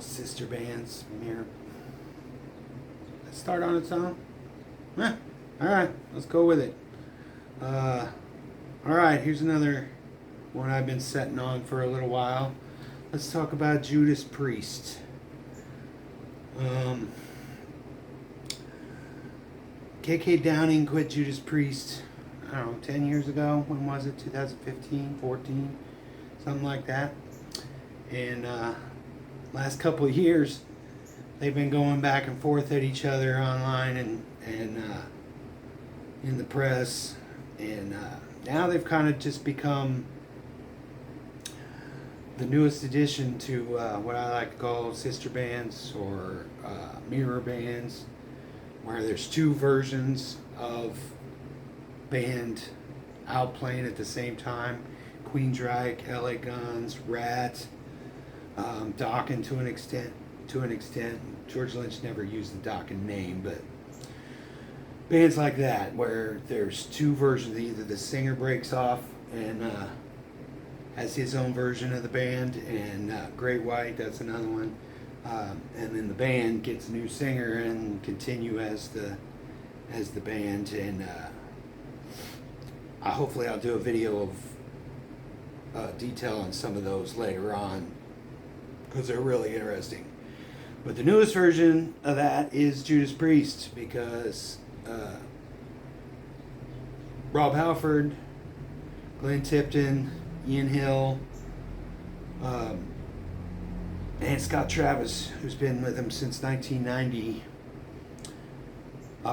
sister bands. Mirror. Let's start on its own. All right, let's go with it. All right, here's another one I've been setting on for a little while. Let's talk about Judas Priest. KK Downing quit Judas Priest, I don't know, 10 years ago. When was it? 2015, 14, something like that. And last couple of years, they've been going back and forth at each other online and in the press. And now they've kind of just become the newest addition to what I like to call sister bands or mirror bands, where there's two versions of band out playing at the same time. Queensryche, LA Guns, Rat, Dokken to an extent. George Lynch never used the Dokken name, but bands like that where there's two versions. Either the singer breaks off and has his own version of the band, and Great White, that's another one. And then the band gets a new singer and continue as the band. And hopefully I'll do a video of detail on some of those later on, because they're really interesting. But the newest version of that is Judas Priest, because Rob Halford, Glenn Tipton, Ian Hill, and Scott Travis, who's been with him since 1990,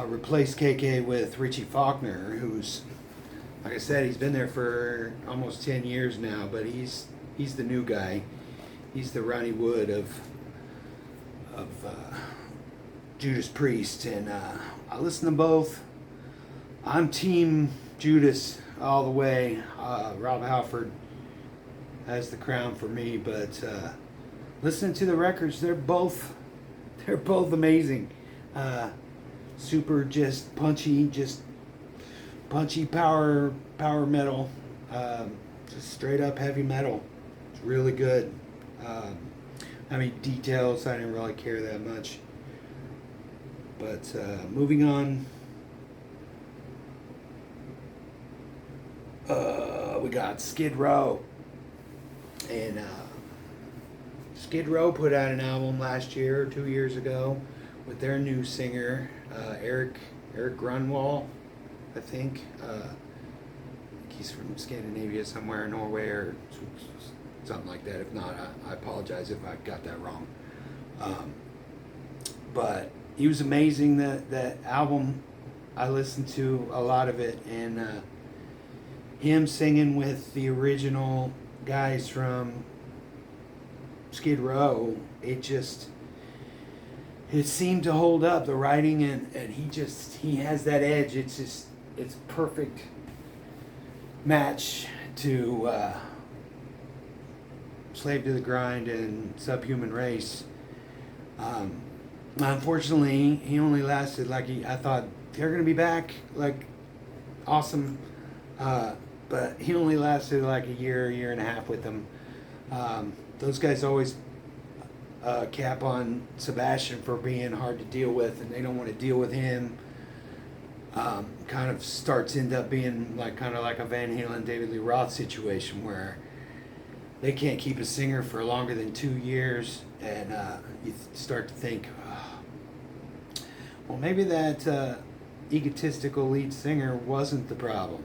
replaced KK with Richie Faulkner, who's, like I said, he's been there for almost 10 years now, but he's the new guy. He's the Ronnie Wood of Judas Priest, and I listen to both. I'm team Judas all the way. Rob Halford has the crown for me, but listening to the records, they're both amazing. Super just punchy power metal, just straight up heavy metal. It's really good. I mean, details, I didn't really care that much. But moving on, we got Skid Row. And Skid Row put out an album last year or 2 years ago with their new singer, Eric Grunwald, I think. He's from Scandinavia somewhere, Norway or something like that. If not, I apologize if I got that wrong. But he was amazing. That album, I listened to a lot of it, and him singing with the original guys from Skid Row, it seemed to hold up, the writing, and he has that edge. It's perfect match to Slave to the Grind and Subhuman Race. Unfortunately, he only lasted I thought they're going to be back, awesome, but he only lasted a year and a half with them. Those guys always cap on Sebastian for being hard to deal with, and they don't want to deal with him. Kind of end up being kind of like a Van Halen, David Lee Roth situation, where they can't keep a singer for longer than 2 years, and you start to think, well, maybe that egotistical lead singer wasn't the problem.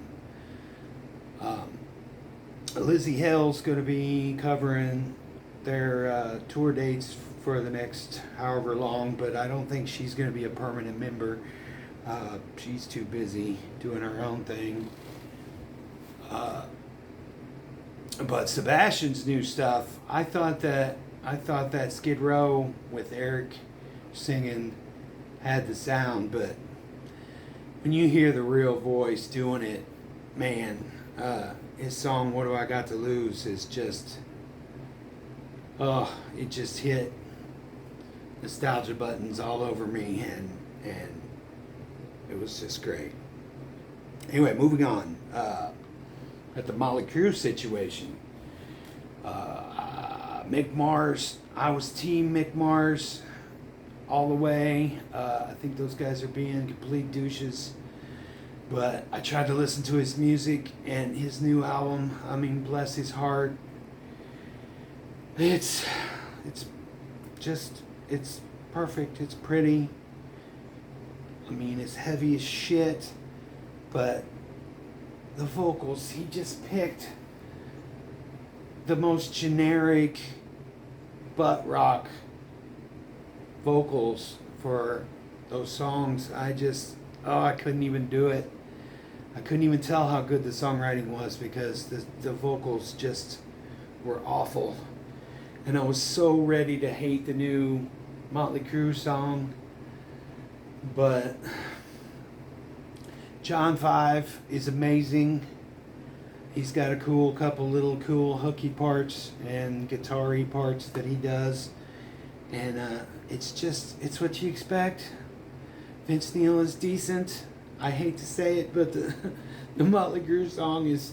Lizzie Hale's going to be covering their tour dates for the next however long, but I don't think she's going to be a permanent member. She's too busy doing her own thing. But Sebastian's new stuff, I thought that Skid Row with Eric singing had the sound, but when you hear the real voice doing it, man, his song "What Do I Got to Lose" is just, it just hit nostalgia buttons all over me, and it was just great. Anyway, moving on. At the Motley Crue situation, Mick Mars, I was Team Mick Mars all the way. I think those guys are being complete douches. But I tried to listen to his music and his new album. I mean, bless his heart. It's perfect. It's pretty. I mean, it's heavy as shit. But the vocals, he just picked the most generic butt rock vocals for those songs. I couldn't even do it. I couldn't even tell how good the songwriting was because the vocals just were awful. And I was so ready to hate the new Motley Crue song. But John 5 is amazing. He's got a couple little cool hooky parts and guitar-y parts that he does. And it's what you expect. Vince Neil is decent. I hate to say it, but the Motley Crue song is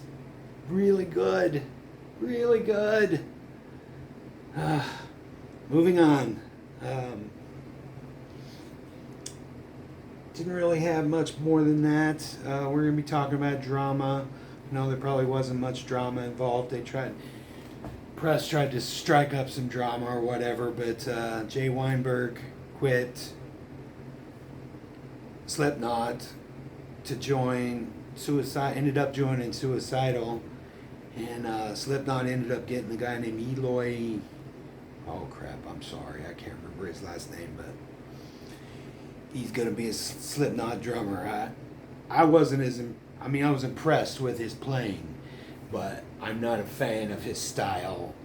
really good. Really good. Moving on. Didn't really have much more than that. We're going to be talking about drama. No, there probably wasn't much drama involved. Press tried to strike up some drama or whatever, but Jay Weinberg quit Slipknot to join ended up joining Suicidal, and Slipknot ended up getting a guy named Eloy. Oh crap! I'm sorry, I can't remember his last name, but he's gonna be a Slipknot drummer. I was impressed with his playing, but I'm not a fan of his style.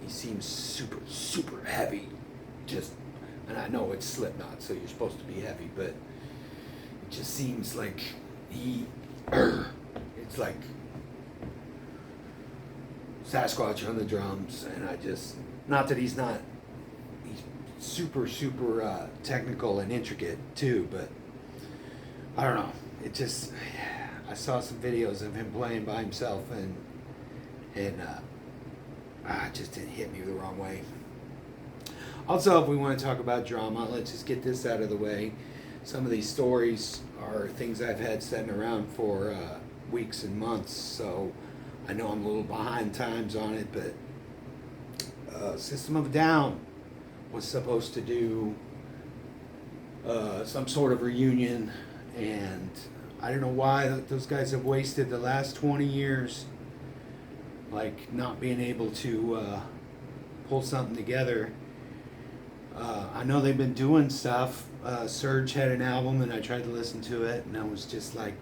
He seems super heavy. And I know it's Slipknot, so you're supposed to be heavy, but it just seems like it's like Sasquatch on the drums, and not that he's super technical and intricate too, but I don't know. I saw some videos of him playing by himself, and it just didn't hit me the wrong way. Also, if we want to talk about drama, let's just get this out of the way. Some of these stories are things I've had sitting around for weeks and months, so I know I'm a little behind times on it, but System of a Down was supposed to do some sort of reunion, and I don't know why those guys have wasted the last 20 years like not being able to pull something together. I know they've been doing stuff. Surge had an album and I tried to listen to it, and I was just like,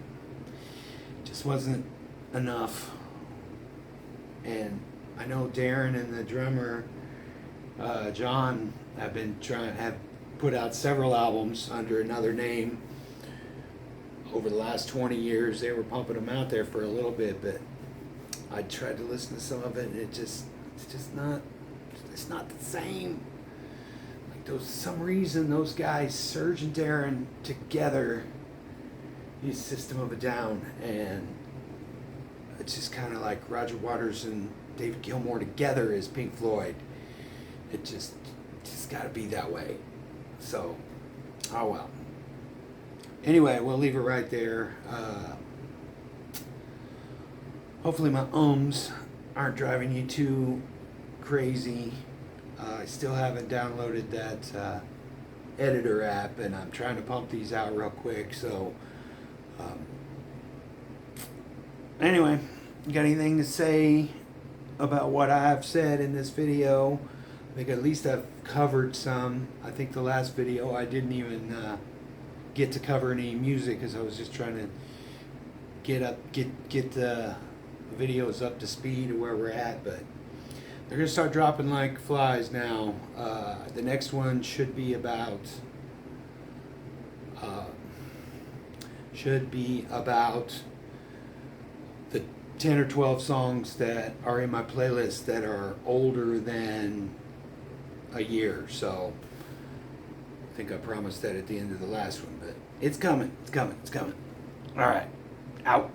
just wasn't enough. And I know Darren and the drummer John have put out several albums under another name over the last 20 years. They were pumping them out there for a little bit, but I tried to listen to some of it, and it's not the same. Like some reason those guys, Surge and Darren together, use System of a Down, and it's just kind of like Roger Waters and David Gilmour together as Pink Floyd. It just got to be that way. So, oh well. Anyway, we'll leave it right there. Hopefully my ums aren't driving you too crazy. I still haven't downloaded that editor app, and I'm trying to pump these out real quick. So, anyway, you got anything to say about what I've said in this video? I think at least I've covered some. I think the last video I didn't even get to cover any music because I was just trying to get the videos up to speed of where we're at, but they're gonna start dropping like flies now. The next one should be about the 10 or 12 songs that are in my playlist that are older than a year. So I think I promised that at the end of the last one, but it's coming. All right, out.